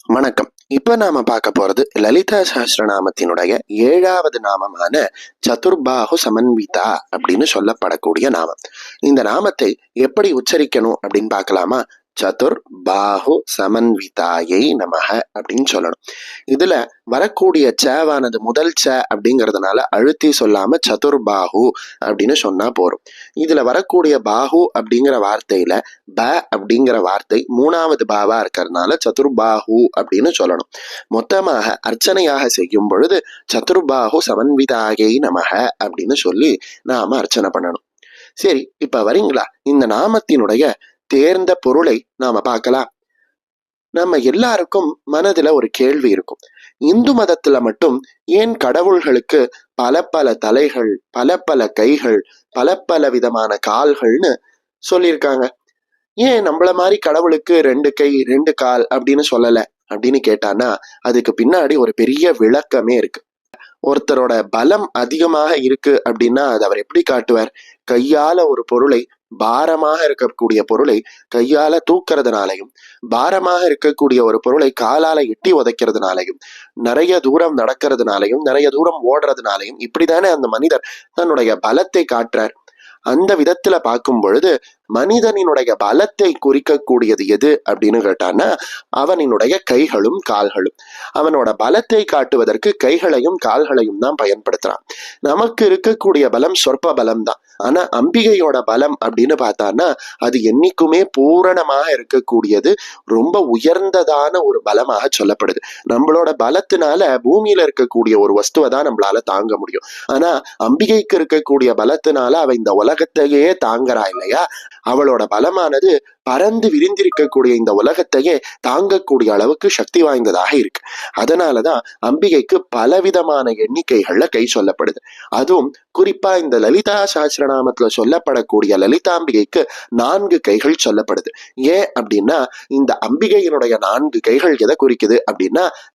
வணக்கம். இப்ப நாம பார்க்க போறது லலிதா சஹஸ்ரநாமத்தினுடைய 7வது நாமமான சதுர்பாஹு சமன்விதா அப்படின்னு சொல்லப்படக்கூடிய நாமம். இந்த நாமத்தை எப்படி உச்சரிக்கணும் அப்படின்னு பார்க்கலாமா? சதுர் பாஹு சமன்விதாயை நமக அப்படின்னு சொல்லணும். இதுல வரக்கூடிய சேவானது முதல் ச அப்படிங்கிறதுனால அழுத்தி சொல்லாம சதுர்பாஹு அப்படின்னு சொன்னா போறோம். இதுல வரக்கூடிய பாஹு அப்படிங்கிற வார்த்தையில ப அப்படிங்கிற வார்த்தை 3வது பாவா இருக்கிறதுனால சதுர்பாஹு அப்படின்னு சொல்லணும். மொத்தமாக அர்ச்சனையாக செய்யும் பொழுது சதுர்பாஹு சமன்விதாயை நமக அப்படின்னு சொல்லி நாம அர்ச்சனை பண்ணணும். சரி, இப்ப வரீங்களா, இந்த நாமத்தினுடைய தேர்ந்த பொருளை நாம பார்க்கலாம். நம்ம எல்லாருக்கும் மனதுல ஒரு கேள்வி இருக்கும். இந்து மதத்துல மட்டும் ஏன் கடவுள்களுக்கு பல பல தலைகள், பல பல கைகள், பல பல விதமான கால்கள்னு சொல்லியிருக்காங்க? ஏன் நம்மள மாதிரி கடவுளுக்கு 2 கை 2 கால் அப்படின்னு சொல்லல அப்படின்னு கேட்டானா, அதுக்கு பின்னாடி ஒரு பெரிய விளக்கமே இருக்கு. ஒருத்தரோட பலம் அதிகமாக இருக்கு அப்படின்னா அது அவர் எப்படி காட்டுவார்? கையால ஒரு பொருளை, பாரமாக இருக்கக்கூடிய பொருளை கையால தூக்கிறதுனாலையும், பாரமாக இருக்கக்கூடிய ஒரு பொருளை காலால எட்டி உதைக்கிறதுனாலையும், நிறைய தூரம் நடக்கிறதுனாலையும், நிறைய தூரம் ஓடுறதுனாலையும் இப்படித்தானே அந்த மனிதர் தன்னுடைய பலத்தை காட்டுறார். அந்த விதத்துல பார்க்கும் பொழுது மனிதனினுடைய பலத்தை குறிக்கக்கூடியது எது அப்படின்னு கேட்டான்னா அவனினுடைய கைகளும் கால்களும். அவனோட பலத்தை காட்டுவதற்கு கைகளையும் கால்களையும் தான் பயன்படுத்துறான். நமக்கு இருக்கக்கூடிய பலம் சொற்ப பலம் தான். ஆனா அம்பிகையோட பலம் அப்படின்னு பார்த்தான்னா அது என்னைக்குமே பூரணமாக இருக்கக்கூடியது, ரொம்ப உயர்ந்ததான ஒரு பலமாக சொல்லப்படுது. நம்மளோட பலத்தினால பூமியில இருக்கக்கூடிய ஒரு வஸ்துவை தான் நம்மளால தாங்க முடியும். ஆனா அம்பிகைக்கு இருக்கக்கூடிய பலத்தினால அவ இந்த உலகத்தையே தாங்குறா இல்லையா? அவளோட பலமானது பறந்து விரிந்திருக்கக்கூடிய இந்த உலகத்தையே தாங்கக்கூடிய அளவுக்கு சக்தி வாய்ந்ததாக இருக்கு. அதனாலதான் அம்பிகைக்கு பலவிதமான எண்ணிக்கைகள்ல கை சொல்லப்படுது. அதுவும் குறிப்பா இந்த லலிதா சஹஸ்ரநாமத்துல சொல்லப்படக்கூடிய லலிதாம்பிகைக்கு 4 கைகள் சொல்லப்படுது. ஏன் அப்படின்னா இந்த அம்பிகையினுடைய 4 கைகள் எதை குறிக்குது அப்படின்னா